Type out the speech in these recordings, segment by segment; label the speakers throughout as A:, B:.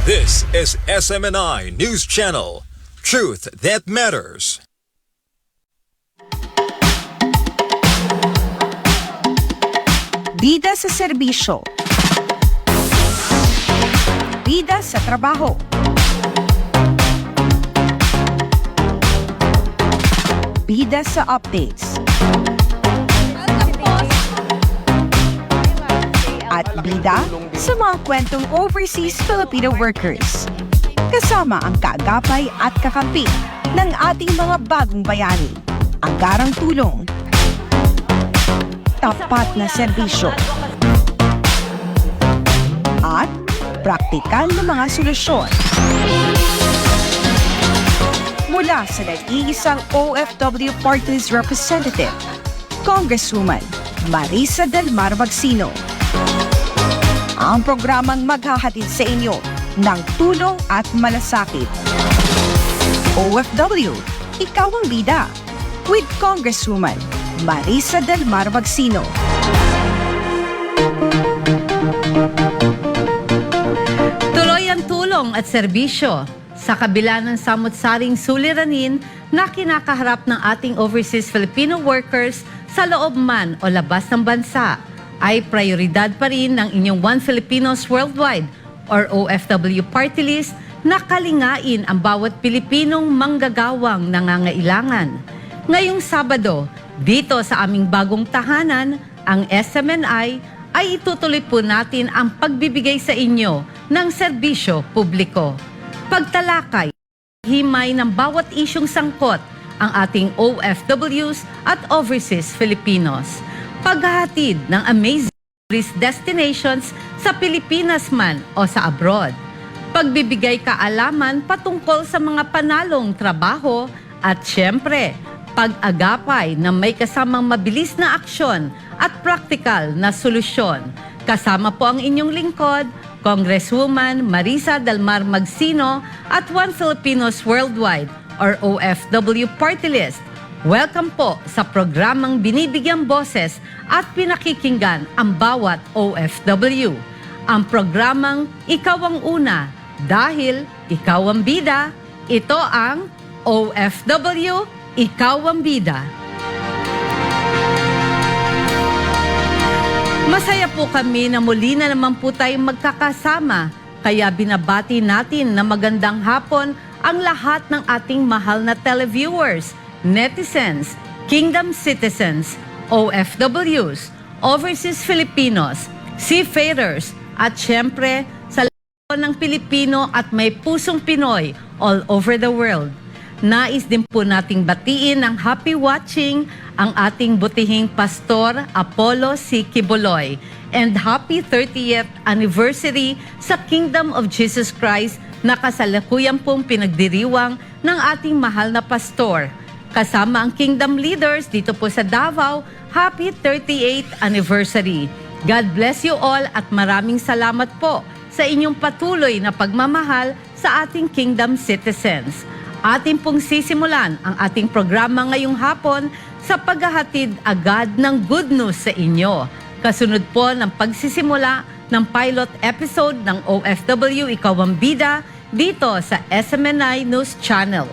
A: This is SMNI News Channel. Truth that matters.
B: Bida sa serbisyo. Bida sa trabaho. Bida sa updates. At bida sa mga kwentong overseas Filipino workers. Kasama ang kaagapay at kakampi ng ating mga bagong bayani. Ang garang tulong. Tapat na serbisyo. At praktikal na mga solusyon. Mula sa nag-iisang OFW Party List Representative, Congresswoman Marisa Del Mar Magsino. Ang programang maghahatid sa inyo ng tulong at malasakit. OFW, ikaw ang bida. With Congresswoman Marisa Del Mar Magsino.
C: Tuloy ang tulong at serbisyo sa kabila ng samot-saring suliranin na kinakaharap ng ating overseas Filipino workers sa loob man o labas ng bansa, ay prioridad pa rin ng inyong One Filipinos Worldwide or OFW Party List na kalingain ang bawat Pilipinong manggagawang nangangailangan. Ngayong Sabado, dito sa aming bagong tahanan, ang SMNI, ay itutuloy po natin ang pagbibigay sa inyo ng serbisyo publiko. Pagtalakay, himay ng bawat isyong sangkot ang ating OFWs at overseas Filipinos. Paghahatid ng amazing tourist destinations sa Pilipinas man o sa abroad. Pagbibigay kaalaman patungkol sa mga panalong trabaho at syempre, pag-agapay na may kasamang mabilis na aksyon at praktikal na solusyon. Kasama po ang inyong lingkod, Congresswoman Marisa Del Mar Magsino at One Filipinos Worldwide or OFW Party List. Welcome po sa programang binibigyang boses at pinakikinggan ang bawat OFW. Ang programang Ikaw ang Una dahil Ikaw ang Bida, ito ang OFW Ikaw ang Bida. Masaya po kami na muli na naman po tayong magkakasama, kaya binabati natin na magandang hapon ang lahat ng ating mahal na televiewers, netizens, kingdom citizens, OFWs, overseas Filipinos, seafarers, at syempre sa lahat ng Pilipino at may pusong Pinoy all over the world. Nais din po nating batiin ng happy watching ang ating butihing Pastor Apollo C. Quiboloy and happy 30th anniversary sa Kingdom of Jesus Christ na kasalukuyan pong pinagdiriwang ng ating mahal na pastor. Kasama ang Kingdom leaders dito po sa Davao, happy 38th anniversary. God bless you all at maraming salamat po sa inyong patuloy na pagmamahal sa ating Kingdom citizens. Atin pong sisimulan ang ating programa ngayong hapon sa paghahatid agad ng good news sa inyo. Kasunod po ng pagsisimula ng pilot episode ng OFW Ikaw ang Bida dito sa SMNI News Channel.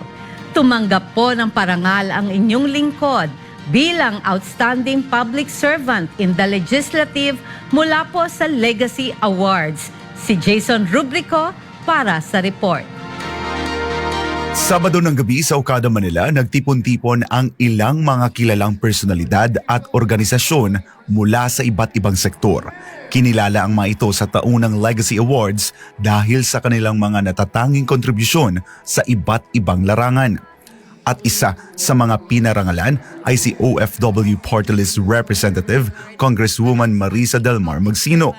C: Tumanggap po ng parangal ang inyong lingkod bilang Outstanding Public Servant in the Legislative mula po sa Legacy Awards. Si Jason Rubrico para sa report.
D: Sabado ng gabi sa Okada, Manila, nagtipon-tipon ang ilang mga kilalang personalidad at organisasyon mula sa iba't ibang sektor. Kinilala ang mga ito sa taunang Legacy Awards dahil sa kanilang mga natatanging kontribusyon sa iba't ibang larangan. At isa sa mga pinarangalan ay si OFW Party List Representative Congresswoman Marisa Del Mar Magsino.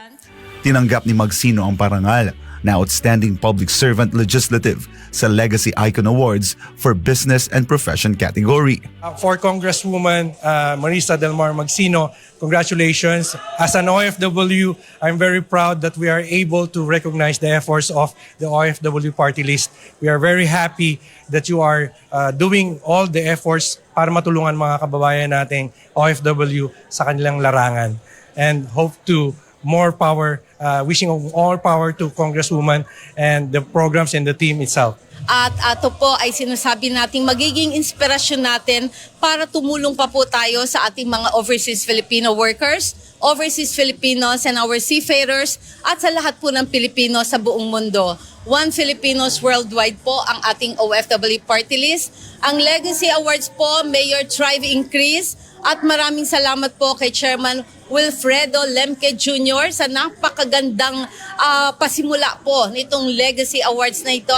D: Tinanggap ni Magsino ang parangal na Outstanding Public Servant Legislative sa Legacy Icon Awards for Business and Profession category.
E: For Congresswoman Marisa Del Mar Magsino, congratulations. As an OFW, I'm very proud that we are able to recognize the efforts of the OFW Party List. We are very happy that you are doing all the efforts para matulungan mga kababayan nating OFW sa kanilang larangan. And hope to more power, wishing all power to Congresswoman and the programs and the team itself.
C: At ito po ay sinasabi nating magiging inspirasyon natin para tumulong pa po tayo sa ating mga overseas Filipino workers, overseas Filipinos and our seafarers at sa lahat po ng Pilipino sa buong mundo. One Filipinos Worldwide po ang ating OFW party list. Ang Legacy Awards po, Mayor Thrive Increase. At maraming salamat po kay Chairman Wilfredo Lemke Jr. sa napakagandang pasimula po nitong Legacy Awards na ito.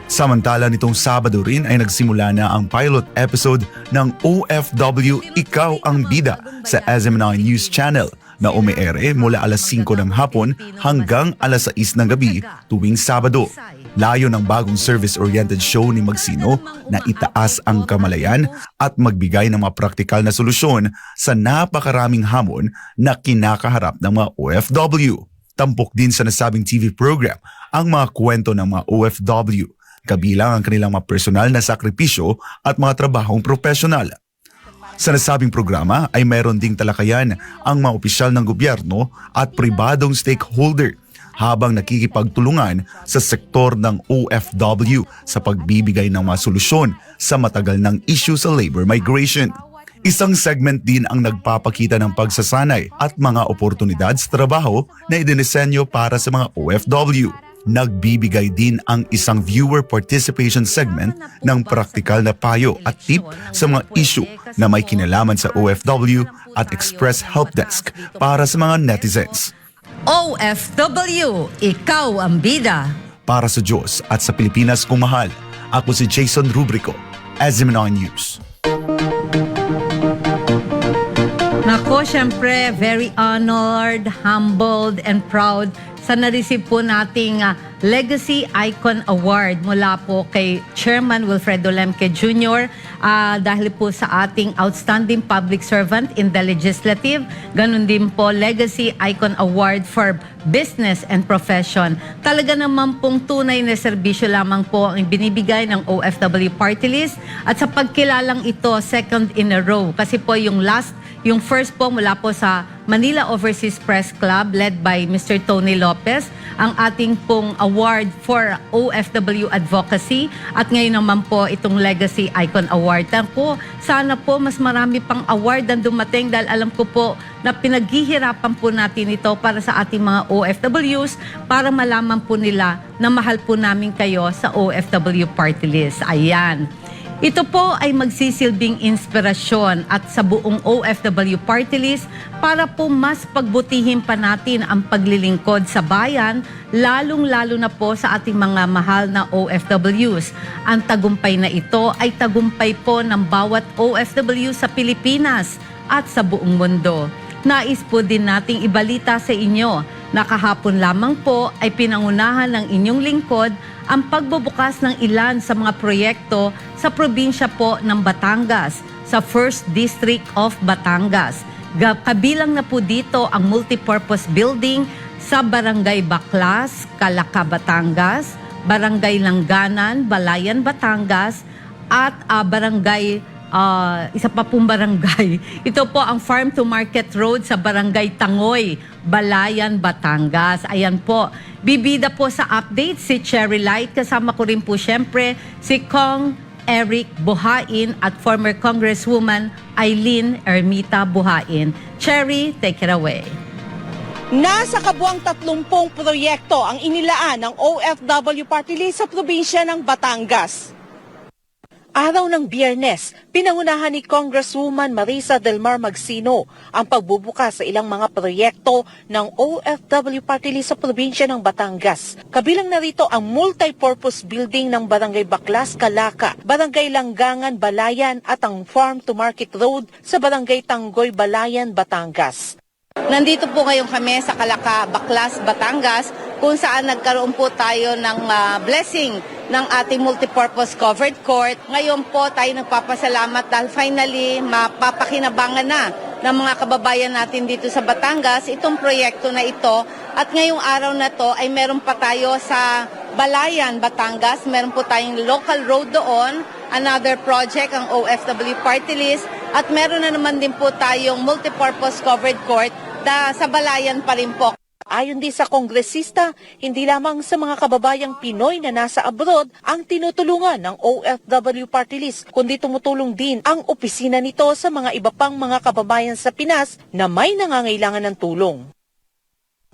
D: Samantala nitong Sabado rin ay nagsimula na ang pilot episode ng OFW Ikaw ang Bida sa SM9 News Channel na umeere mula alas 5 ng hapon hanggang alas 6 ng gabi tuwing Sabado. Layo ng bagong service-oriented show ni Magsino na itaas ang kamalayan at magbigay ng mga praktikal na solusyon sa napakaraming hamon na kinakaharap ng mga OFW. Tampok din sa nasabing TV program ang mga kwento ng mga OFW, kabilang ang kanilang mga personal na sakripisyo at mga trabahong profesional. Sa nasabing programa ay meron ding talakayan ang mga opisyal ng gobyerno at pribadong stakeholder habang nakikipagtulungan sa sektor ng OFW sa pagbibigay ng mga solusyon sa matagal ng issue sa labor migration. Isang segment din ang nagpapakita ng pagsasanay at mga oportunidad sa trabaho na idinisenyo para sa mga OFW. Nagbibigay din ang isang viewer participation segment ng praktikal na payo at tip sa mga issue na may kinalaman sa OFW at Express Help Desk para sa mga netizens.
C: OFW, ikaw ang bida.
D: Para sa Diyos at sa Pilipinas kung mahal, ako si Jason Rubrico, SM9 News.
C: Nako, syempre, very honored, humbled, and proud sa na-receive po nating Legacy Icon Award mula po kay Chairman Wilfredo Lemke Jr. Dahil po sa ating outstanding public servant in the legislative. Ganun din po Legacy Icon Award for Business and Profession. Talaga naman pong tunay na serbisyo lamang po ang binibigay ng OFW Party List. At sa pagkilalang ito, second in a row. Kasi po yung first po mula po sa Manila Overseas Press Club led by Mr. Tony Lopez, ang ating pong award for OFW advocacy at ngayon naman po itong Legacy Icon Award. Sana po mas marami pang award ang dumating dahil alam ko po na pinaghihirapan po natin ito para sa ating mga OFWs para malaman po nila na mahal po namin kayo sa OFW Party List. Ayan. Ito po ay magsisilbing inspirasyon at sa buong OFW Party List para po mas pagbutihin pa natin ang paglilingkod sa bayan, lalong-lalo na po sa ating mga mahal na OFWs. Ang tagumpay na ito ay tagumpay po ng bawat OFW sa Pilipinas at sa buong mundo. Nais po din nating ibalita sa inyo na kahapon lamang po ay pinangunahan ng inyong lingkod ang pagbubukas ng ilan sa mga proyekto sa probinsya po ng Batangas, sa 1st District of Batangas. Kabilang na po dito ang multipurpose building sa Barangay Baclas, Calaca, Batangas, Barangay Langganan, Balayan, Batangas, at isa pa pong barangay. Ito po ang Farm to Market Road sa Barangay Tangoy, Balayan, Batangas. Ayan po. Bibida po sa update si Cherry Light. Kasama ko rin po syempre si Kong Eric Buhain at former Congresswoman Eileen Ermita Buhain. Cherry, take it away.
F: Nasa kabuang 30 proyekto ang inilaan ng OFW Party List sa probinsya ng Batangas. Araw ng Biyernes, pinangunahan ni Congresswoman Marisa Del Mar Magsino ang pagbubukas sa ilang mga proyekto ng OFW Party List sa probinsya ng Batangas. Kabilang na rito ang multi-purpose building ng Barangay Baclas, Calaca, Barangay Langgangan, Balayan at ang Farm to Market Road sa Barangay Tangoy, Balayan, Batangas.
C: Nandito po ngayon kami sa Calaca, Baclas, Batangas, kung saan nagkaroon po tayo ng blessing ng ating multipurpose covered court. Ngayon po tayo nagpapasalamat dahil finally mapapakinabangan na ng mga kababayan natin dito sa Batangas itong proyekto na ito. At ngayong araw na to ay meron pa tayo sa Balayan, Batangas. Meron po tayong local road doon, another project ang OFW Party List. At meron na naman din po tayong multipurpose covered court
F: sa balayan pa rin po. Ayon din sa kongresista, hindi lamang sa mga kababayang Pinoy na nasa abroad ang tinutulungan ng OFW Party List, kundi tumutulong din ang opisina nito sa mga iba pang mga kababayan sa Pinas na may nangangailangan ng tulong.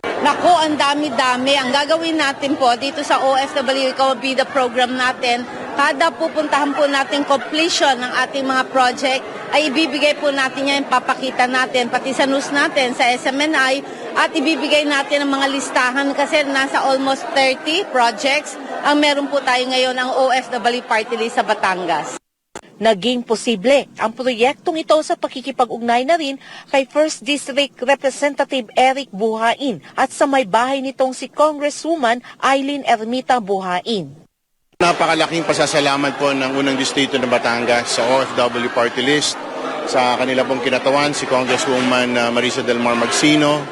F: Nako, ang dami-dami. Ang gagawin natin po dito sa OFW Ikaw ang Bida program natin, kada pupuntahan po natin completion ng ating mga project, ay ibibigay po natin yan, papakita natin, pati sa news natin, sa SMNI, at ibibigay natin ang mga listahan kasi nasa almost 30 projects ang meron po tayo ngayon ang OFW Party List sa Batangas. Naging posible ang proyektong ito sa pakikipag-ugnay na rin kay 1st District Representative Eric Buhain at sa may bahay nitong si Congresswoman Eileen Ermita Buhain.
G: Napakalaking pasasalamat po ng unang distrito ng Batangas sa OFW Party List, sa kanila pong kinatawan, si Congresswoman Marisa Del Mar Magsino.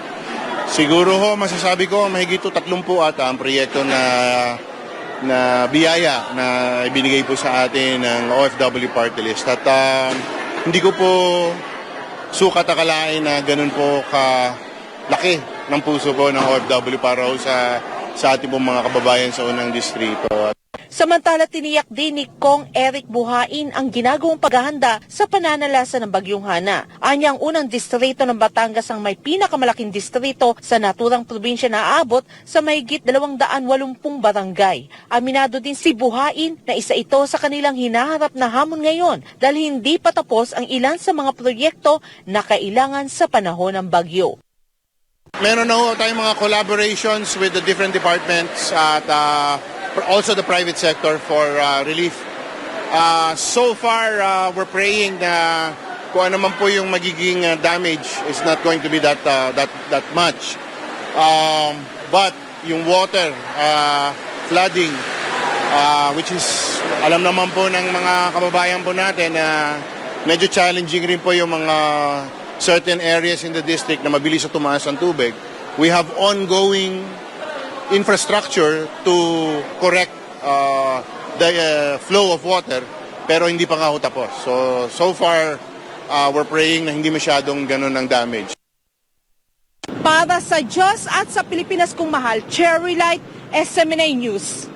G: Siguro ho, masasabi ko, mahigit 30 ata ang proyekto na biyaya na ibinigay po sa atin ng OFW Party List. At hindi ko po sukat akalain na ganun po kalaki ng puso po ng OFW para ho sa ating pong mga kababayan sa unang distrito.
F: Samantala, tiniyak din ni Kong Eric Buhain ang ginagawang paghahanda sa pananalasa ng Bagyong Hana. Anya ang unang distrito ng Batangas ang may pinakamalaking distrito sa naturang probinsya na aabot sa mahigit 280 barangay. Aminado din si Buhain na isa ito sa kanilang hinaharap na hamon ngayon dahil hindi pa tapos ang ilan sa mga proyekto na kailangan sa panahon ng bagyo.
G: Meron na ho tayong mga collaborations with the different departments at also the private sector for relief. So far, we're praying na kung ano man po yung magiging damage is not going to be that much. But yung water, flooding, which is alam naman po ng mga kababayan po natin na medyo challenging rin po yung mga certain areas in the district na mabilis na tumaas ang tubig. We have ongoing infrastructure to correct the flow of water, pero hindi pa nga ho tapos. So far, we're praying na hindi masyadong ganun ang damage.
F: Para sa Diyos at sa Pilipinas kong mahal, Cherry Light, SMNA News.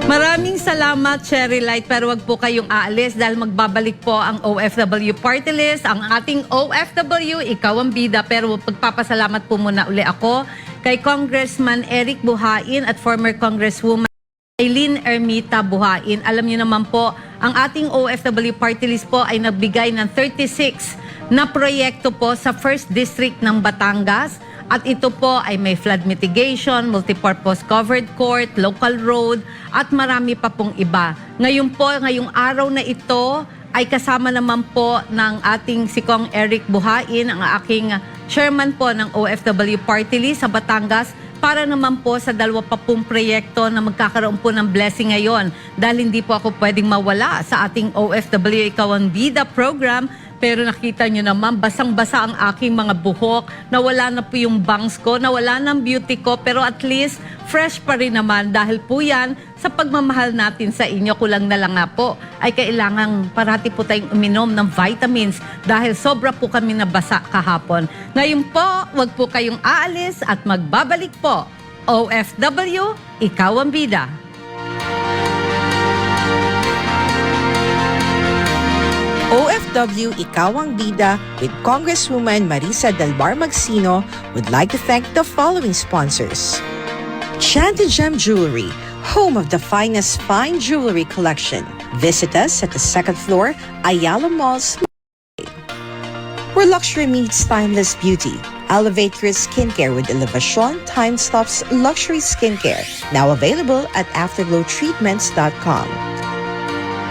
C: Maraming salamat, Cherry Light, pero wag po kayong aalis dahil magbabalik po ang OFW Party List, ang ating OFW, Ikaw ang Bida. Pero pagpapasalamat po muna uli ako kay Congressman Eric Buhain at former Congresswoman Eileen Ermita Buhain. Alam niyo naman po, ang ating OFW Party List po ay nagbigay ng 36 na proyekto po sa 1st District ng Batangas. At ito po ay may flood mitigation, multipurpose covered court, local road, at marami pa pong iba. Ngayon po, ngayong araw na ito, ay kasama naman po ng ating si Kong Eric Buhain, ang aking chairman po ng OFW Party List sa Batangas, para naman po sa 20 proyekto na magkakaroon po ng blessing ngayon. Dahil hindi po ako pwedeng mawala sa ating OFW Ikaw ang Bida program. Pero nakita nyo naman, basang-basa ang aking mga buhok, nawala na po yung bangs ko, nawala ng beauty ko, pero at least fresh pa rin naman dahil po yan sa pagmamahal natin sa inyo. Kulang na lang nga po ay kailangang parati po tayong uminom ng vitamins dahil sobra po kami nabasa kahapon. Ngayon po, wag po kayong aalis at magbabalik po. OFW, Ikaw ang Bida.
H: OFW Ikaw ang Bida with Congresswoman Marisa Del Mar Magsino would like to thank the following sponsors. Chant and Gem Jewelry, home of the finest fine jewelry collection. Visit us at the 2nd floor, Ayala Malls. Where luxury meets timeless beauty. Elevate your skincare with Elevation Time Stops Luxury Skincare, now available at afterglowtreatments.com.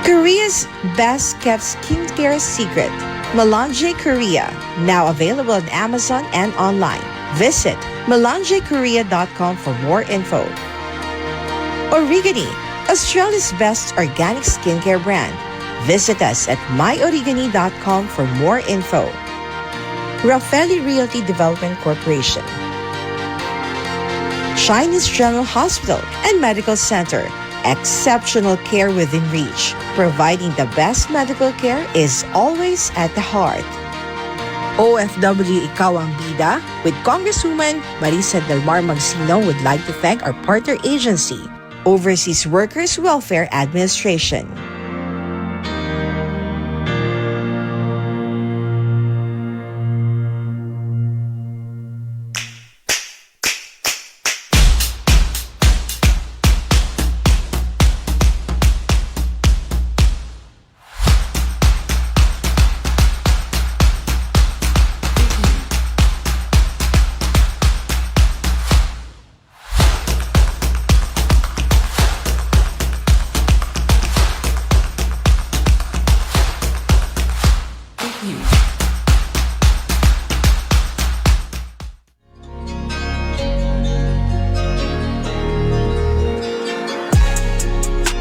H: Korea's best kept skincare secret, Melange Korea, now available on Amazon and online. Visit melangekorea.com for more info. Origani, Australia's best organic skincare brand. Visit us at myorigani.com for more info. Raffaelli Realty Development Corporation. Chinese General Hospital and Medical Center. Exceptional care within reach. Providing the best medical care is always at the heart. OFW Ikaw ang Bida with Congresswoman Marisa Del Mar Magsino would like to thank our partner agency, Overseas Workers Welfare Administration.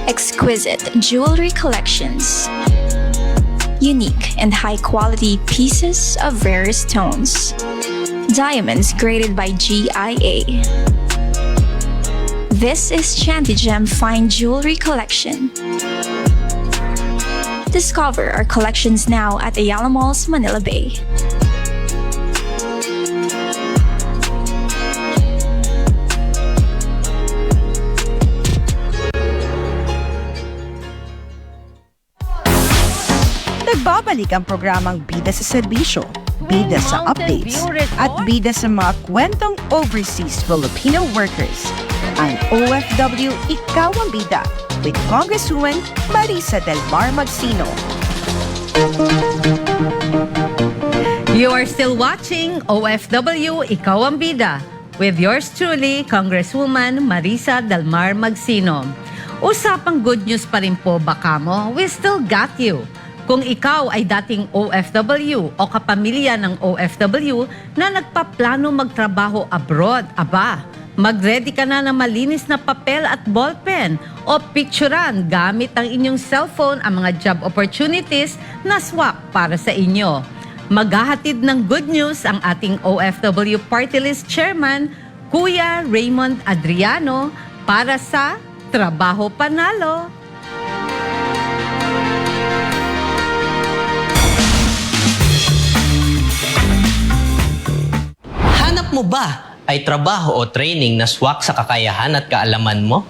I: Exquisite jewelry collections. Unique and high-quality pieces of rare stones. Diamonds graded by GIA. This is Chantigem Fine Jewelry Collection. Discover our collections now at Ayala Malls, Manila Bay.
B: Nagbabalik ang programang Bida sa Serbisyo, Bida sa Updates, at Bida sa mga kwentong overseas Filipino workers. Ang OFW Ikaw ang Bida with Congresswoman Marisa Del Mar Magsino.
C: You are still watching OFW Ikaw ang Bida with yours truly, Congresswoman Marisa Del Mar Magsino. Usapang good news pa rin po baka mo, we still got you. Kung ikaw ay dating OFW o kapamilya ng OFW na nagpaplano magtrabaho abroad, mag-ready ka na ng malinis na papel at ballpen o picturean gamit ang inyong cellphone ang mga job opportunities na swak para sa inyo. Maghahatid ng good news ang ating OFW Party List Chairman, Kuya Raymond Adriano, para sa Trabaho Panalo.
J: Hanap mo ba ay trabaho o training na swak sa kakayahan at kaalaman mo?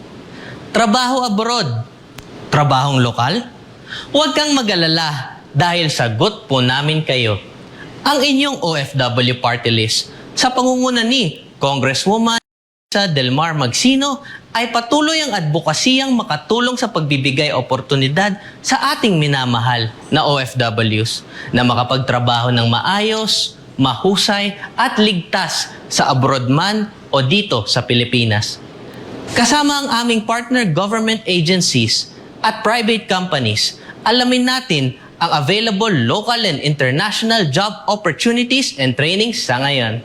J: Trabaho abroad? Trabahong lokal? Huwag kang mag-alala dahil sagot po namin kayo. Ang inyong OFW Party List sa pangunguna ni Congresswoman Marisa Del Mar Magsino ay patuloy ang advokasiyang makatulong sa pagbibigay oportunidad sa ating minamahal na OFWs na makapagtrabaho ng maayos, mahusay at ligtas sa abroad man o dito sa Pilipinas. Kasama ang aming partner government agencies at private companies, alamin natin ang available local and international job opportunities and trainings sa ngayon.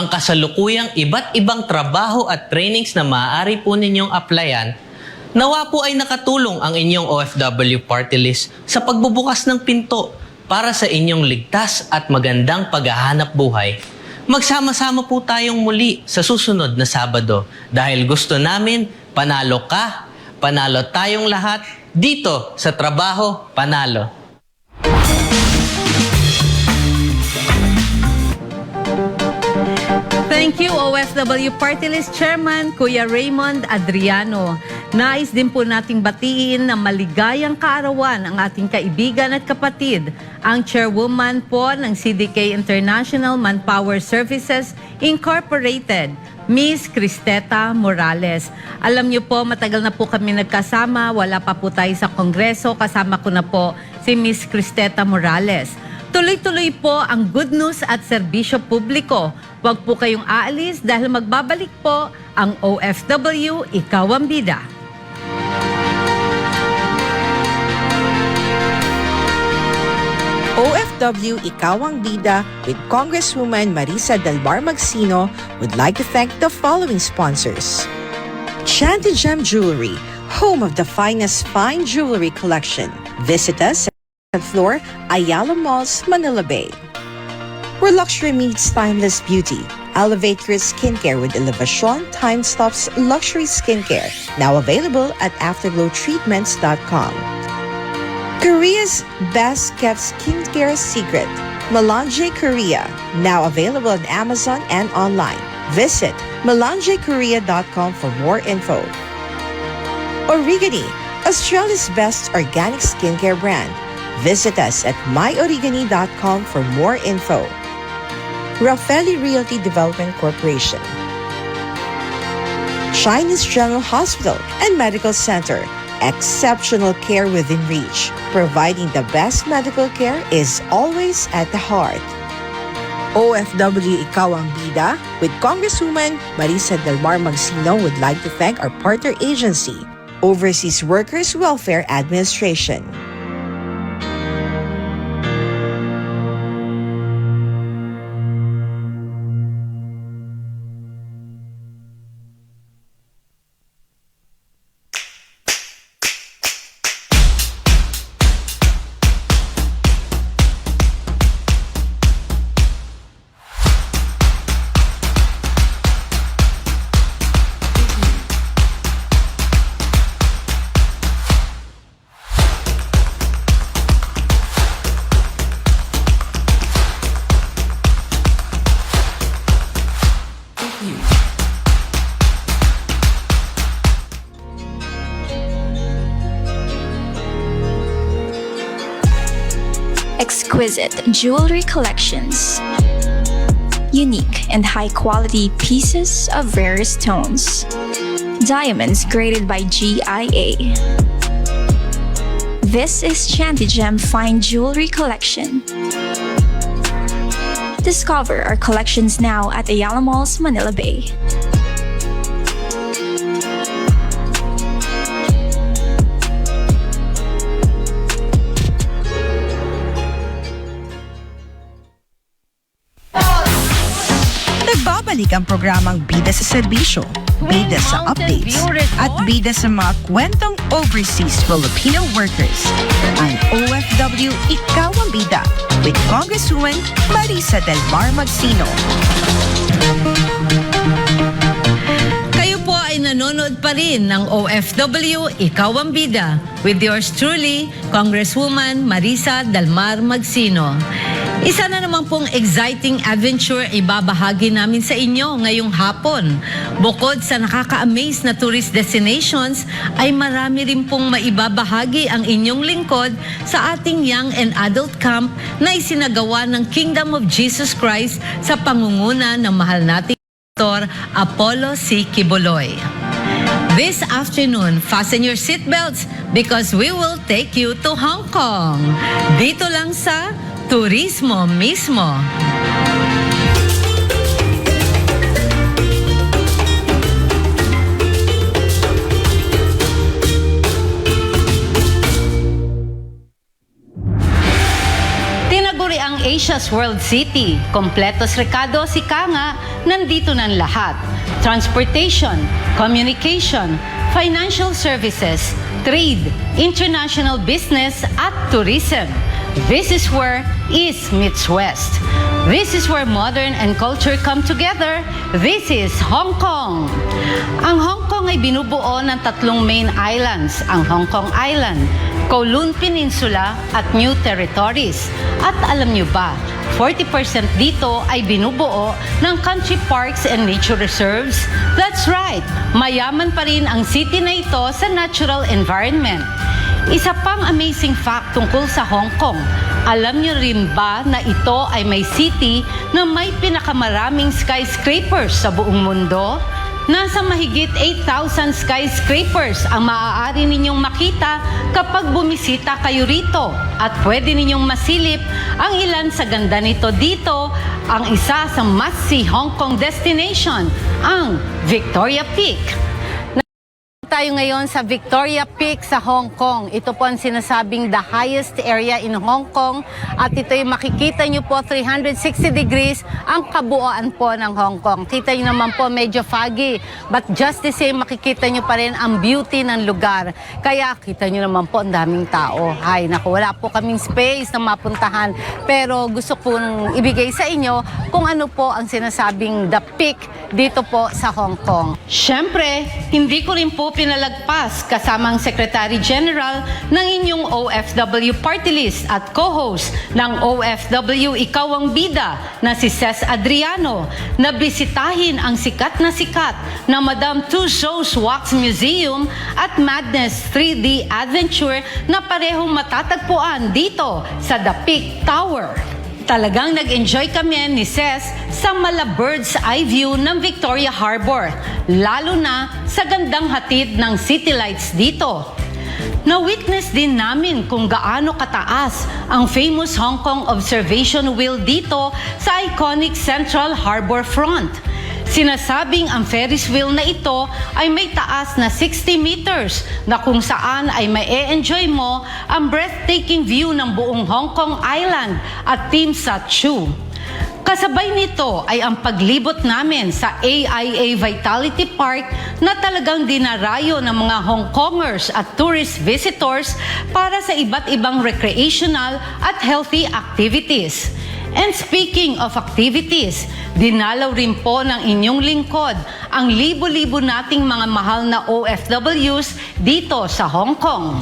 J: ang kasalukuyang iba't ibang trabaho at trainings na maaari po ninyong applyan, nawa po ay nakatulong ang inyong OFW Party List sa pagbubukas ng pinto para sa inyong ligtas at magandang paghahanap buhay. Magsama-sama po tayong muli sa susunod na Sabado dahil gusto namin panalo ka, panalo tayong lahat dito sa Trabaho Panalo.
C: Thank you, OFW Party List Chairman Kuya Raymond Adriano. Nais din po nating batiin na maligayang kaarawan ang ating kaibigan at kapatid, ang Chairwoman po ng CDK International Manpower Services Incorporated, Miss Cristeta Morales. Alam niyo po, matagal na po kami nagkasama, wala pa po tayo sa Kongreso, kasama ko na po si Miss Cristeta Morales. Tuloy-tuloy po ang good news at serbisyo publiko. Huwag po kayong aalis dahil magbabalik po ang OFW Ikaw ang Bida.
H: OFW Ikaw ang Bida with Congresswoman Marisa Del Mar Magsino would like to thank the following sponsors. Chanty Gem Jewelry, home of the finest fine jewelry collection. Visit us at floor Ayala Malls, Manila Bay. Where luxury meets timeless beauty. Elevate your skincare with Elevation Time Stops Luxury Skincare. Now available at afterglowtreatments.com. Korea's best kept skincare secret. Melange Korea. Now available on Amazon and online. Visit melangekorea.com for more info. Origani, Australia's best organic skincare brand. Visit us at myorigani.com for more info. Raffaelli Realty Development Corporation. Chinese General Hospital and Medical Center. Exceptional care within reach. Providing the best medical care is always at the heart. OFW Ikaw ang Bida with Congresswoman Marisa Del Mar Magsino would like to thank our partner agency, Overseas Workers Welfare Administration.
I: Exquisite jewelry collections. Unique and high-quality pieces of rarest stones. Diamonds graded by GIA. This is Chanty Gem Fine Jewelry Collection. Discover our collections now at Ayala Malls, Manila Bay.
B: Nagbabalik ang programang Bida sa Serbisyo, Bida sa Updates, at Bida sa mga kwentong overseas Filipino workers. Ang OFW Ikaw ang Bida with Congresswoman Marisa Del Mar Magsino.
C: Kayo po ay nanonood pa rin ng OFW Ikaw ang Bida with yours truly, Congresswoman Marisa Del Mar Magsino. Isa na naman pong exciting adventure ibabahagi namin sa inyo ngayong hapon. Bukod sa nakaka-amaze na tourist destinations, ay marami rin pong maibabahagi ang inyong lingkod sa ating young and adult camp na isinagawa ng Kingdom of Jesus Christ sa pangunguna ng mahal nating Dr. Apollo C. Quiboloy. This afternoon, fasten your seatbelts because we will take you to Hong Kong. Dito lang sa Turismo mismo. Tinaguri ang Asia Asia's World City. Kompletos rekado si Kanga, nandito ng lahat. Transportation, communication, financial services, trade, international business at tourism. This is where East meets West. This is where modern and culture come together. This is Hong Kong. Ang Hong Kong ay binubuo ng tatlong main islands, ang Hong Kong Island, Kowloon Peninsula at New Territories. At alam nyo ba, 40% dito ay binubuo ng country parks and nature reserves. That's right, mayaman pa rin ang city na ito sa natural environment. Isa pang amazing fact tungkol sa Hong Kong, alam niyo rin ba na ito ay may city na may pinakamaraming skyscrapers sa buong mundo? Nasa mahigit 8,000 skyscrapers ang maaari ninyong makita kapag bumisita kayo rito. At pwede ninyong masilip ang ilan sa ganda nito dito, ang isa sa must-see Hong Kong destination, ang Victoria Peak. Tayo ngayon sa Victoria Peak sa Hong Kong. Ito po ang sinasabing the highest area in Hong Kong at ito yung makikita nyo po 360 degrees ang kabuuan po ng Hong Kong. Kita nyo naman po medyo foggy but just the same makikita nyo pa rin ang beauty ng lugar. Kaya kita nyo naman po ang daming tao. Hay, naku, wala po kaming space na mapuntahan pero gusto kong ibigay sa inyo kung ano po ang sinasabing the peak dito po sa Hong Kong. Siyempre, hindi ko rin po pinalagpas kasamang Secretary General ng inyong OFW Party List at co-host ng OFW Ikaw ang Bida na si Ces Adriano na bisitahin ang sikat na Madame Tussauds Wax Museum at Madness 3D Adventure na parehong matatagpuan dito sa The Peak Tower. Talagang nag-enjoy kami ni Ces sa mala bird's eye view ng Victoria Harbor, lalo na sa gandang hatid ng city lights dito. Na-witness din namin kung gaano kataas ang famous Hong Kong Observation Wheel dito sa iconic Central Harbor Front. Sinasabing ang Ferris wheel na ito ay may taas na 60 meters na kung saan ay ma-e-enjoy mo ang breathtaking view ng buong Hong Kong Island at Tim Sat Chu. Kasabay nito ay ang paglibot namin sa AIA Vitality Park na talagang dinarayo ng mga Hong Kongers at tourist visitors para sa iba't ibang recreational at healthy activities. And speaking of activities, dinalaw rin po ng inyong lingkod ang libo-libo nating mga mahal na OFWs dito sa Hong Kong.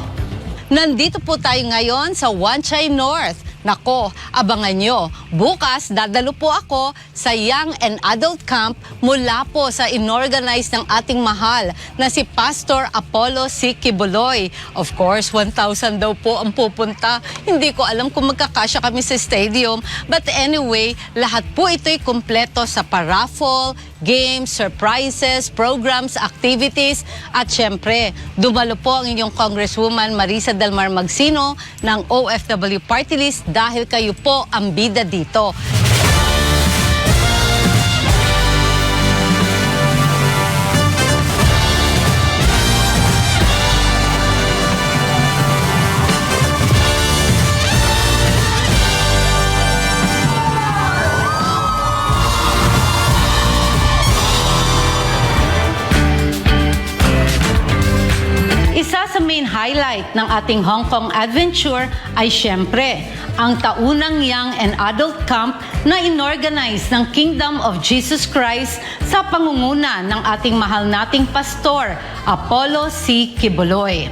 C: Nandito po tayo ngayon sa Wan Chai North. Nako, abangan nyo. Bukas, dadalo po ako sa Young and Adult Camp mula po sa inorganize ng ating mahal na si Pastor Apollo C. Kibuloy. Of course, 1,000 daw po ang pupunta. Hindi ko alam kung magkakasya kami sa stadium. But anyway, lahat po ito'y kumpleto sa paraffle, games, surprises, programs, activities, at syempre, dumalo po ang inyong Congresswoman Marisa Del Mar Magsino ng OFW Party List dahil kayo po ang bida dito. Isa sa main highlight ng ating Hong Kong adventure ay syempre ang taunang Young and Adult Camp na inorganize ng Kingdom of Jesus Christ sa pangunguna ng ating mahal nating pastor, Apollo C. Kibuloy.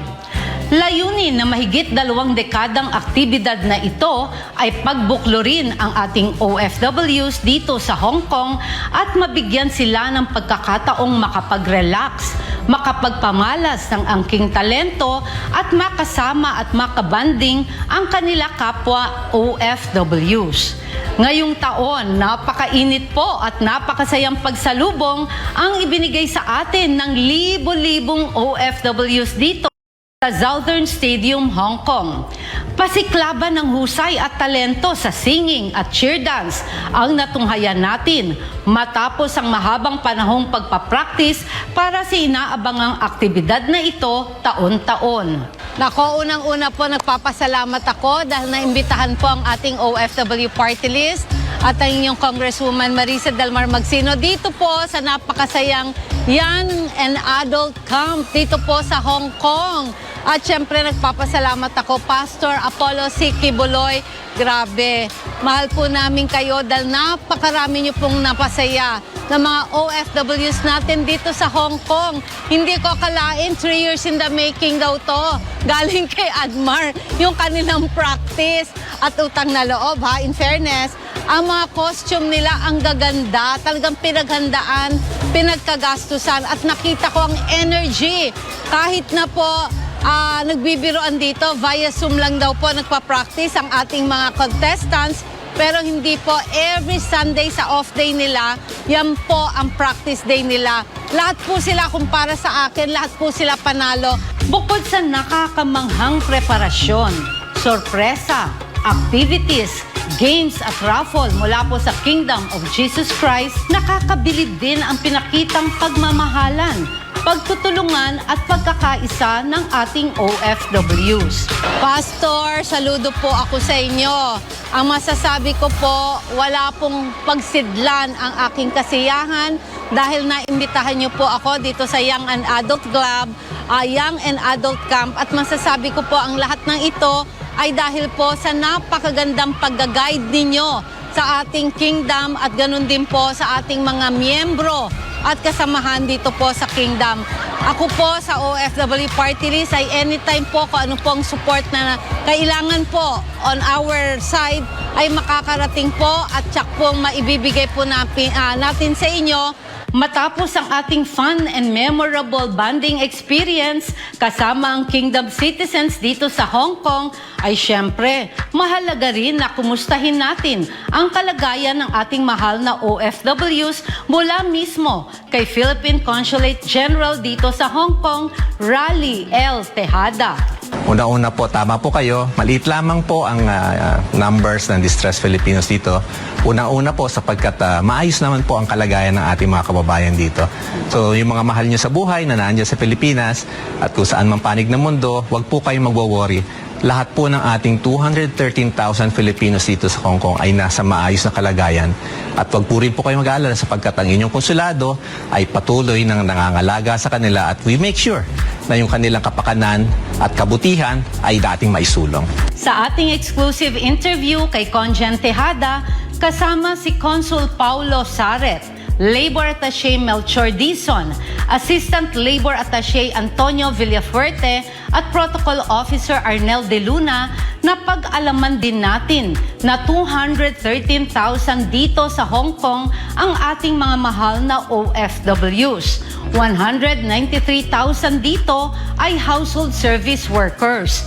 C: Layunin na mahigit 2 dekadang aktibidad na ito ay pagbuklurin ang ating OFWs dito sa Hong Kong at mabigyan sila ng pagkakataong makapag-relax, makapagpamalas ng angking talento at makasama at makabanding ang kanila kapwa OFWs. Ngayong taon, napakainit po at napakasayang pagsalubong ang ibinigay sa atin ng libo-libong OFWs dito sa Southern Stadium, Hong Kong. Pasiklaban ng husay at talento sa singing at cheer dance ang natunghayan natin matapos ang mahabang panahong pagpapractice para sa inaabangang aktibidad na ito taon-taon. Nako, unang-una po nagpapasalamat ako dahil naimbitahan po ang ating OFW party list at ang inyong Congresswoman Marisa Del Mar Magsino dito po sa napakasayang Young and Adult Camp dito po sa Hong Kong. At syempre nagpapasalamat ako, Pastor Apollo C. Kibuloy. Grabe, mahal po namin kayo dahil napakarami niyo pong napasaya ng mga OFWs natin dito sa Hong Kong. Hindi ko akalain, 3 years in the making daw to. Galing kay Admar, yung kanilang practice at utang na loob ha, in fairness. Ang mga costume nila ang gaganda, talagang pinaghandaan, pinagkagastusan at nakita ko ang energy. Kahit na po nagbibiroan dito, via Zoom lang daw po nagpa-practice ang ating mga contestants. Pero hindi po, every Sunday sa off day nila, yan po ang practice day nila. Lahat po sila, kumpara sa akin, lahat po sila panalo.
K: Bukod sa nakakamanghang preparasyon, sorpresa, activities, games at raffle mula po sa Kingdom of Jesus Christ, nakakabilib din ang pinakitang pagmamahalan, pagtutulungan at pagkakaisa ng ating OFWs.
C: Pastor, saludo po ako sa inyo. Ang masasabi ko po, wala pong pagsidlan ang aking kasiyahan dahil naimbitahan niyo po ako dito sa Young and Adult Club, Young and Adult Camp. At masasabi ko po ang lahat ng ito ay dahil po sa napakagandang pag-guide ninyo sa ating kingdom at ganun din po sa ating mga miyembro at kasamahan dito po sa Kingdom. Ako po sa OFW Party List ay anytime po kung ano pong support na kailangan po on our side ay makakarating po at tsak pong maibibigay po natin sa inyo.
K: Matapos ang ating fun and memorable bonding experience kasama ang Kingdom citizens dito sa Hong Kong, ay syempre, mahalaga rin na kumustahin natin ang kalagayan ng ating mahal na OFWs mula mismo kay Philippine Consulate General dito sa Hong Kong, Rally L. Tejada.
L: Una-una po, tama po kayo. Maliit lamang po ang numbers ng distressed Filipinos dito. Una-una po sapagkat maayos naman po ang kalagayan ng ating mga kababayan dito. So yung mga mahal nyo sa buhay na nandiyan sa Pilipinas at kung saan man panig ng mundo, wag po kayong magwo-worry. Lahat po ng ating 213,000 Filipinos dito sa Hong Kong ay nasa maayos na kalagayan. At wag po rin po kayo mag-aalala sapagkat ang inyong konsulado ay patuloy nang nangangalaga sa kanila at we make sure na yung kanilang kapakanan at kabutihan ay dating maisulong.
K: Sa ating exclusive interview kay Conjen Tejada, kasama si Consul Paulo Saret, Labor Attaché Melchor Dizon, Assistant Labor Attaché Antonio Villafuerte at Protocol Officer Arnel De Luna, na pag-alaman din natin na 213,000 dito sa Hong Kong ang ating mga mahal na OFWs. 193,000 dito ay household service workers.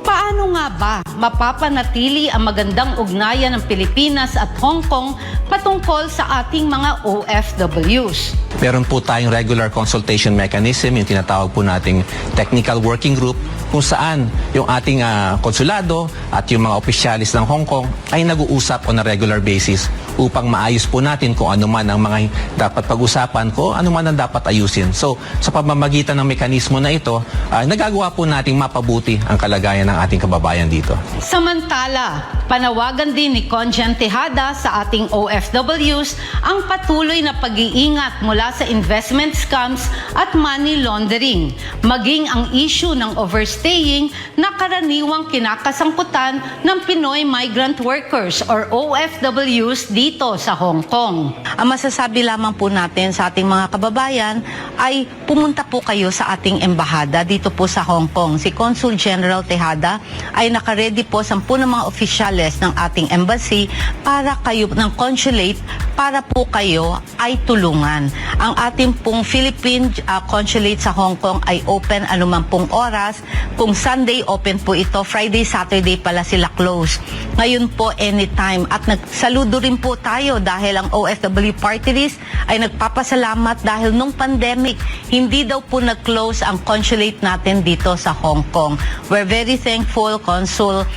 K: Paano nga ba mapapanatili ang magandang ugnayan ng Pilipinas at Hong Kong patungkol sa ating mga OFWs?
L: Meron po tayong regular consultation mechanism, yung tinatawag po nating technical working group, kung saan yung ating konsulado at yung mga opisyalis ng Hong Kong ay nag-uusap on a regular basis upang maayos po natin kung ano man ang mga dapat pag-usapan, kung ano man ang dapat ayusin. So, sa pamamagitan ng mekanismo na ito, nagagawa po nating mapabuti ang kalagayan ng ating kababayan dito.
K: Samantala, panawagan din ni Conjen Tejada sa ating OFWs ang patuloy na pag-iingat mula sa investment scams at money laundering, maging ang issue ng overstaying na karaniwang kinakasangkutan ng Pinoy migrant workers or OFWs dito sa Hong Kong.
F: Ang masasabi lamang po natin sa ating mga kababayan ay pumunta po kayo sa ating embahada dito po sa Hong Kong. Si Consul General Tejada ay nakaredy po 10 ng mga opisyales ng ating embassy para kayo ng consulate para po kayo ay tulungan. Ang ating pong Philippine Consulate sa Hong Kong ay open anumampung oras. Kung Sunday open po ito, Friday, Saturday pala sila close. Ngayon po anytime. At nagsaludo rin po tayo dahil ang OFW Party List ay nagpapasalamat dahil nung pandemic, hindi daw po nag-close ang consulate natin dito sa Hong Kong. We're very thankful, Consul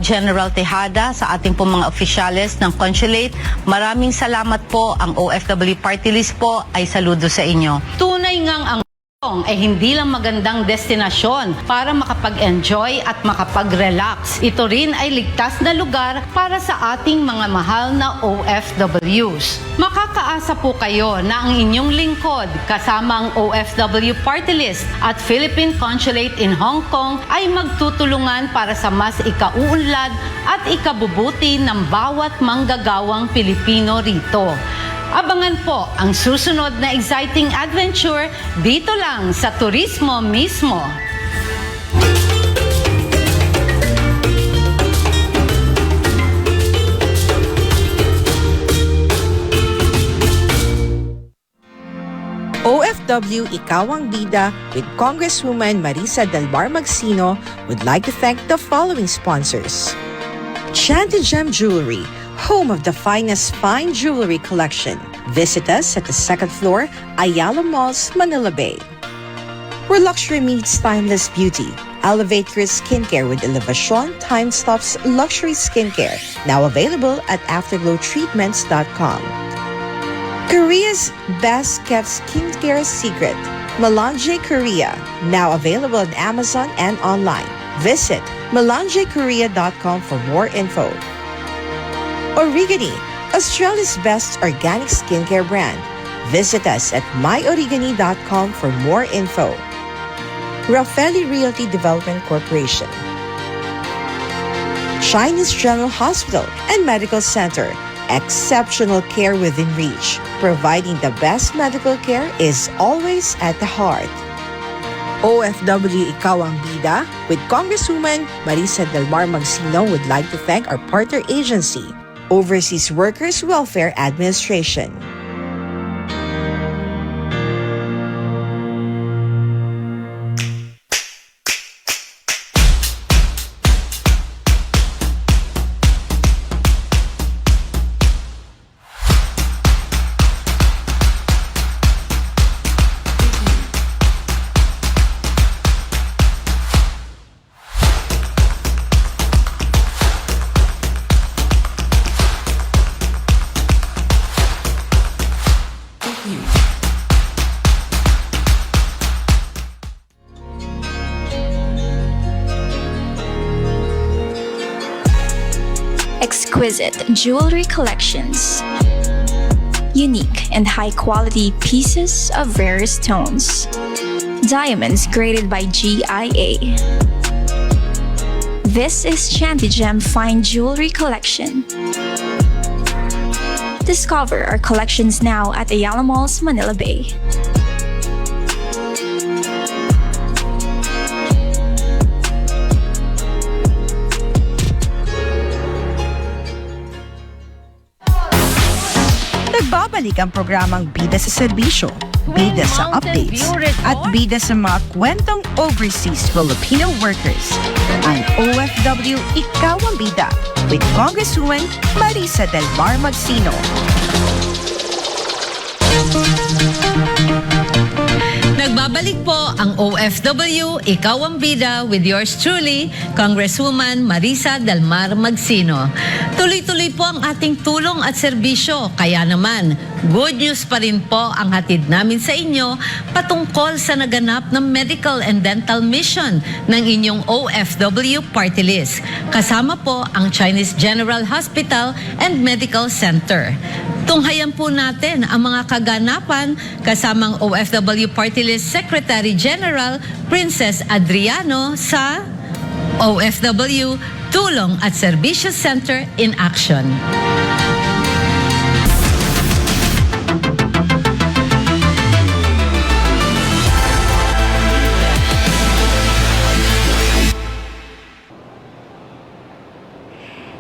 F: General Tejada, sa ating po mga opisyales ng consulate. Maraming salamat po. Ang OFW Party List po ay saludo sa inyo.
K: Tunay ngang ang ay hindi lang magandang destinasyon para makapag-enjoy at makapag-relax. Ito rin ay ligtas na lugar para sa ating mga mahal na OFWs. Makakaasa po kayo na ang inyong lingkod kasama ang OFW Party List at Philippine Consulate in Hong Kong ay magtutulungan para sa mas ikauunlad at ikabubuti ng bawat manggagawang Pilipino rito. Abangan po ang susunod na exciting adventure dito lang sa Turismo mismo.
H: OFW Ikaw ang Bida with Congresswoman Marisa Del Mar Magsino would like to thank the following sponsors. Chanted Gem Jewelry, home of the finest fine jewelry collection. Visit us at the second floor, Ayala Malls, Manila Bay. Where luxury meets timeless beauty. Elevate your skincare with Elevation Time Stops Luxury Skincare, now available at afterglowtreatments.com. Korea's best kept skincare secret, Melange Korea, now available on Amazon and online. Visit melangekorea.com for more info. Origani, Australia's best organic skincare brand. Visit us at myorigani.com for more info. Raffaelli Realty Development Corporation. Chinese General Hospital and Medical Center. Exceptional care within reach. Providing the best medical care is always at the heart. OFW Ikaw ang Bida with Congresswoman Marisa Del Mar Magsino would like to thank our partner agency, Overseas Workers Welfare Administration.
I: Exquisite jewelry collections. Unique and high-quality pieces of rare stones. Diamonds graded by GIA. This is Chantigem Fine Jewelry Collection. Discover our collections now at Ayala Malls, Manila Bay.
B: Nagbabalik ang programang Bida sa Serbisyo, Bida sa Updates, at Bida sa mga kwentong overseas Filipino workers. Ang OFW Ikaw ang Bida with Congresswoman Marisa Del Mar Magsino.
C: Nagbabalik po ang OFW Ikaw ang Bida with yours truly, Congresswoman Marisa Del Mar Magsino. Tuloy-tuloy po ang ating tulong at serbisyo, kaya naman good news pa rin po ang hatid namin sa inyo patungkol sa naganap ng medical and dental mission ng inyong OFW Party List. Kasama po ang Chinese General Hospital and Medical Center. Tunghayan po natin ang mga kaganapan kasamang OFW Party List Secretary General Princess Adriano sa OFW Tulong at Serbisyo Center in Action.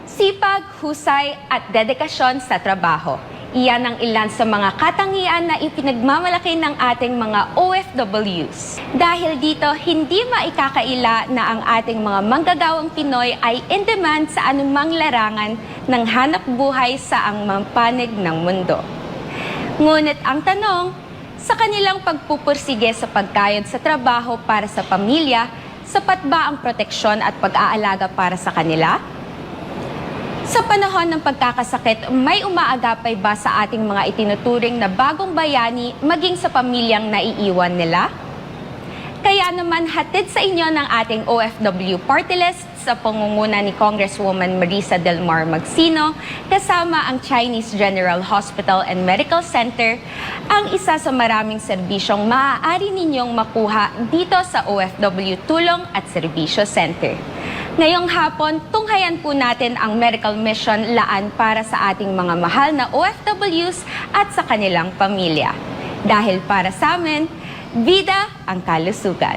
M: Sipag, husay at dedikasyon sa trabaho. Iyan ang ilan sa mga katangian na ipinagmamalaki ng ating mga OFWs. Dahil dito, hindi maikakaila na ang ating mga manggagawang Pinoy ay in demand sa anumang larangan ng hanap buhay sa ang mampanig ng mundo. Ngunit ang tanong, sa kanilang pagpupursige sa pagkayod sa trabaho para sa pamilya, sapat ba ang proteksyon at pag-aalaga para sa kanila? Sa panahon ng pagkakasakit, may umaagapay ba sa ating mga itinuturing na bagong bayani maging sa pamilyang naiiwan nila? Kaya naman hatid sa inyo ng ating OFW Party List sa pangunguna ni Congresswoman Marisa Del Mar Magsino kasama ang Chinese General Hospital and Medical Center ang isa sa maraming serbisyong maaari ninyong makuha dito sa OFW Tulong at Serbisyo Center. Ngayong hapon, tunghayan po natin ang medical mission laan para sa ating mga mahal na OFWs at sa kanilang pamilya. Dahil para sa amin, vida ang kalusugan.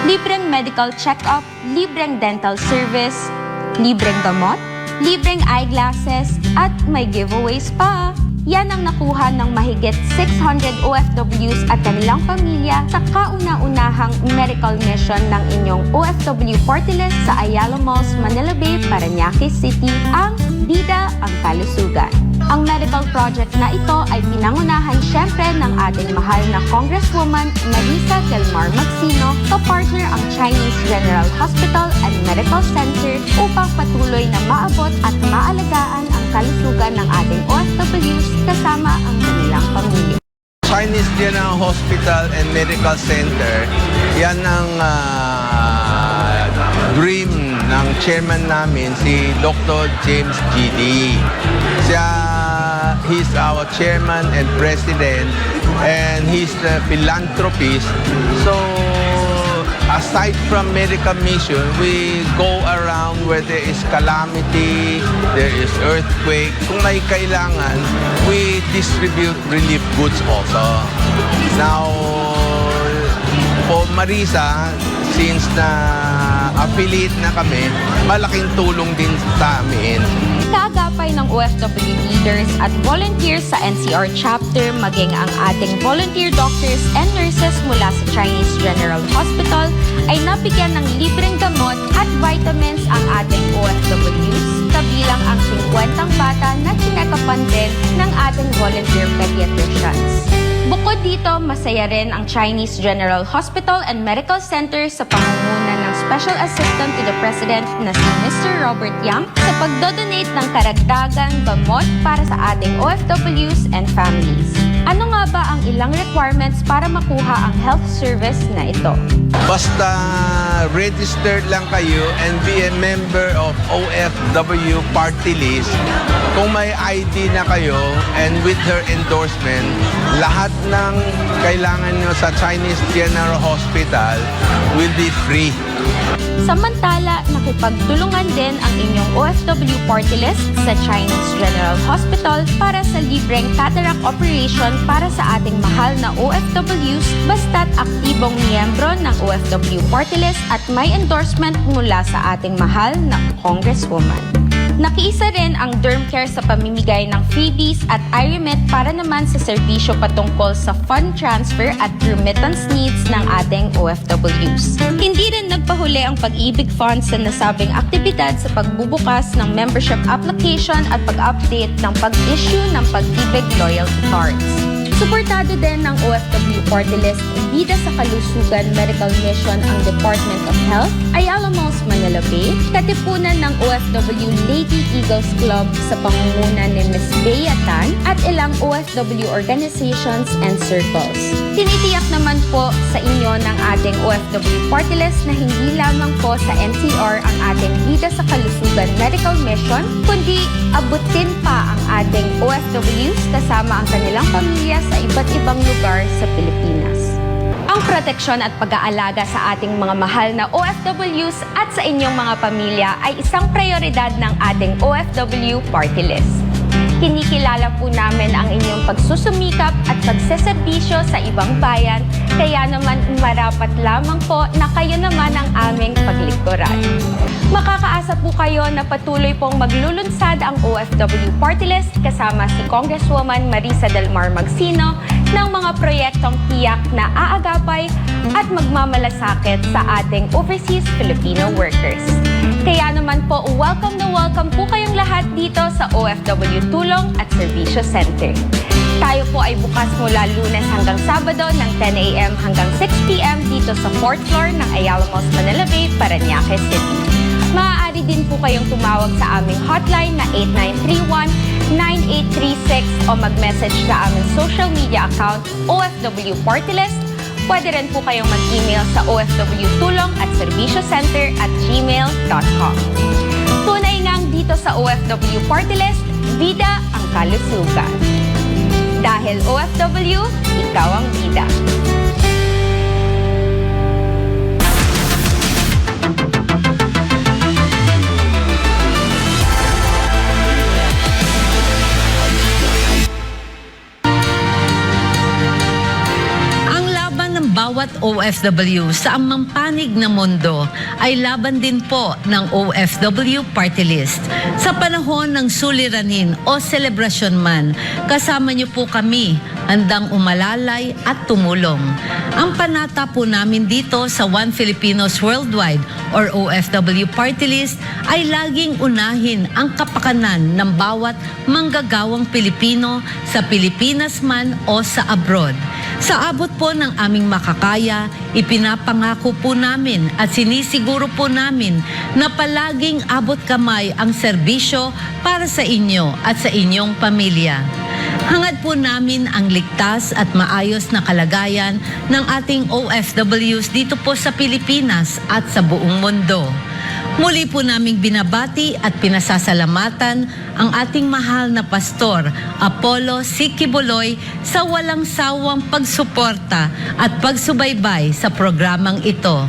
M: Libreng medical check-up, libreng dental service, libreng gamot, libreng eyeglasses, at may giveaways pa. Yan ang nakuha ng mahigit 600 OFWs at kanilang pamilya sa kauna-unahang medical mission ng inyong OFW Party List sa Ayala Malls, Manila Bay, Parañaque City, ang Bida ang Kalusugan. Ang medical project na ito ay pinangunahan syempre ng ating mahal na Congresswoman Marisa Del Mar Magsino, kapartner ang Chinese General Hospital and Medical Center upang patuloy na maabot at maalagaan ang kalusugan ng ating OFWs kasama ang kanilang pamilya.
L: Chinese General Hospital and Medical Center, yan ang dream ng chairman namin, si Dr. James G.D. He's our chairman and president, and he's the philanthropist. So, aside from medical mission, we go around where there is calamity, there is earthquake. Kung may kailangan, we distribute relief goods also. Now, for Marisa, since na affiliate na kami, malaking tulong din sa amin.
M: Kaagapay ng OFW leaders at volunteers sa NCR chapter, maging ang ating volunteer doctors and nurses mula sa Chinese General Hospital ay nabigyan ng libreng gamot at vitamins ang ating OFWs, kabilang ang 50 bata na kinakapan din ng ating volunteer pediatricians. Bukod dito, masaya rin ang Chinese General Hospital and Medical Center sa pangunguna ng Special Assistant to the President na si Mr. Robert Yam sa pagdodonate ng karagdagang gamot para sa ating OFWs and families. Ano nga ba ang ilang requirements para makuha ang health service na ito?
L: Basta registered lang kayo and be a member of OFW Party List. Kung may ID na kayo and with her endorsement, lahat ng kailangan nyo sa Chinese General Hospital will be free.
M: Samantala, nakipagtulungan din ang inyong OFW Party List sa Chinese General Hospital para sa libreng cataract operation para sa ating mahal na OFWs basta't aktibong miyembro ng OFW Party List at may endorsement mula sa ating mahal na Congresswoman. Nakiisa rin ang Dermcare sa pamimigay ng freebies at iRemit para naman sa serbisyo patungkol sa fund transfer at remittance needs ng ating OFWs. Hindi rin nagpahuli ang Pag-ibig Fund sa nasabing aktibidad sa pagbubukas ng membership application at pag-update ng pag-issue ng Pag-ibig Loyalty Cards. Suportado din ng OFW Party List Bida sa Kalusugan Medical Mission ang Department of Health, Ayala Malls, Manila Bay, katipunan ng OFW Lady Eagles Club sa pangunguna ni Ms. Bea Tan at ilang OFW organizations and circles. Tinitiyak naman po sa inyo ng ating OFW Party List na hindi lamang po sa NCR ang ating Bida sa Kalusugan Medical Mission, kundi abutin pa ang ating OFWs kasama ang kanilang pamilya sa iba't ibang lugar sa Pilipinas. Ang proteksyon at pag-aalaga sa ating mga mahal na OFWs at sa inyong mga pamilya ay isang prioridad ng ating OFW Party List. Kinikilala po namin ang inyong pagsusumikap at pagseserbisyo sa ibang bayan, kaya naman marapat lamang po na kayo naman ang aming paglingkuran. Makakaasa po kayo na patuloy pong maglulunsad ang OFW Party List kasama si Congresswoman Marisa Del Mar Magsino ng mga proyektong tiyak na aagapay at magmamalasakit sa ating overseas Filipino workers. Kaya naman po, welcome na welcome po kayong lahat dito sa OFW Tulong at Serbisyo Center. Tayo po ay bukas mula Lunes hanggang Sabado ng 10 a.m. hanggang 6 p.m. dito sa 4th floor ng Ayala Malls, Manila Bay, Parañaque City. Maaari din po kayong tumawag sa aming hotline na 8931-9836 o mag-message sa aming social media account OFW Party List Pwede rin po kayong mag-email sa ofwtulong@serbisyocenter@gmail.com. Tunay ngang dito sa OFW Party List, bida ang kalusugan. Dahil OFW, ikaw ang bida.
C: Bawat OFW sa amang panig na mundo ay laban din po ng OFW Party List. Sa panahon ng suliranin o selebrasyon man, kasama niyo po kami, handang umalalay at tumulong. Ang panata po namin dito sa One Filipinos Worldwide or OFW Party List ay laging unahin ang kapakanan ng bawat manggagawang Pilipino sa Pilipinas man o sa abroad. Sa abot po ng aming makakaya, ipinapangako po namin at sinisiguro po namin na palaging abot kamay ang serbisyo para sa inyo at sa inyong pamilya. Hangad po namin ang ligtas at maayos na kalagayan ng ating OFWs dito po sa Pilipinas at sa buong mundo. Muli po naming binabati at pinasasalamatan ang ating mahal na pastor, Apollo C. Quiboloy, sa walang sawang pagsuporta at pagsubaybay sa programang ito.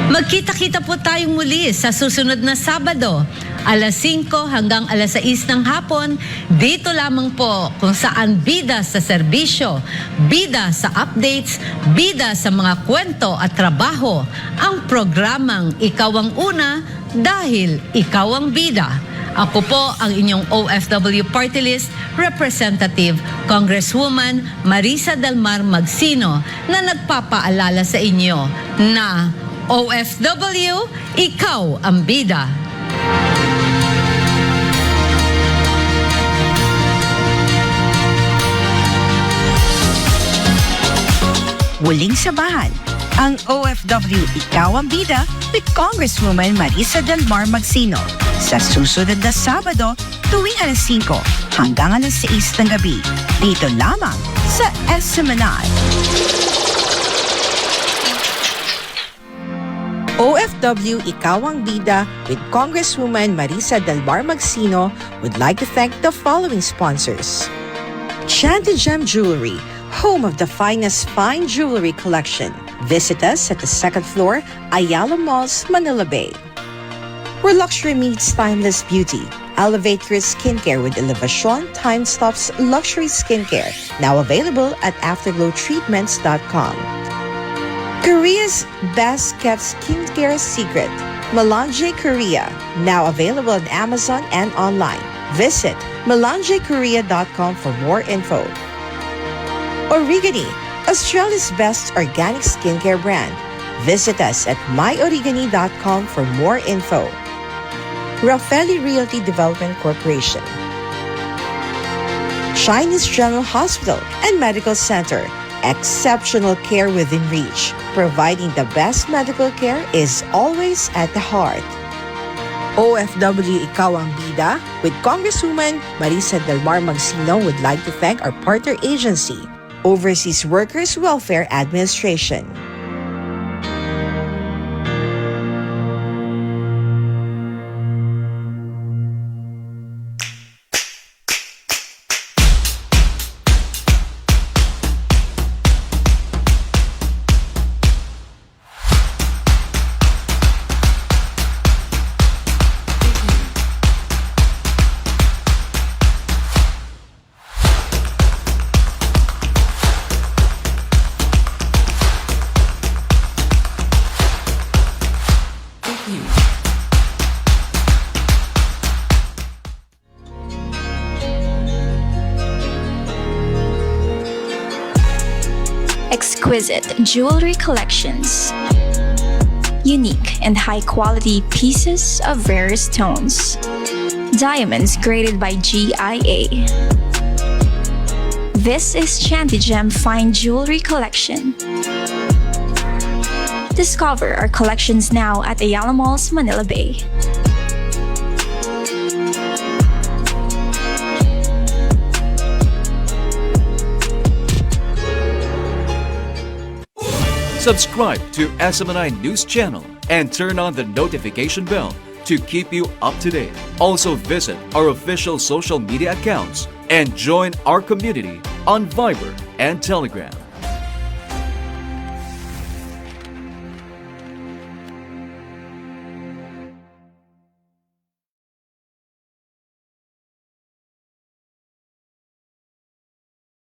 C: Magkita-kita po tayong muli sa susunod na Sabado, alas 5 hanggang alas 6 ng hapon, dito lamang po kung saan bida sa serbisyo, bida sa updates, bida sa mga kwento at trabaho, ang programang Ikaw ang Una dahil Ikaw ang Bida. Ako po ang inyong OFW Party List Representative, Congresswoman Marisa Delmar Magsino, na nagpapaalala sa inyo na OFW, Ikaw ang Bida.
B: Muling sabahan ang OFW Ikaw ang Bida with Congresswoman Marisa Delmar Magsino sa susunod na Sabado tuwing alas 5 hanggang alas 6 ng gabi dito lamang sa SMNI.
H: OFW Ikaw ang Bida with Congresswoman Marisa Delmar Magsino would like to thank the following sponsors. Shanty Gem Jewelry, home of the finest fine jewelry collection. Visit us at the second floor, Ayala Malls, Manila Bay. Where luxury meets timeless beauty. Elevate your skincare with Elevation Time Stops Luxury Skincare, now available at afterglowtreatments.com. Korea's best kept skincare secret, Melange Korea, now available on Amazon and online. Visit melangekorea.com for more info. Origani, Australia's best organic skincare brand. Visit us at myorigani.com for more info. Raffelli Realty Development Corporation. Chinese General Hospital and Medical Center. Exceptional care within reach. Providing the best medical care is always at the heart. OFW Ikaw ang Bida with Congresswoman Marisa Delmar Magsino would like to thank our partner agency, Overseas Workers Welfare Administration.
I: Exquisite jewelry collections. Unique and high-quality pieces of rare stones. Diamonds graded by GIA. This is Shanty Gem Fine Jewelry Collection. Discover our collections now at Ayala Malls, Manila Bay.
N: Subscribe to SMNI News Channel and turn on the notification bell to keep you up to date. Also visit our official social media accounts and join our community on Viber and Telegram.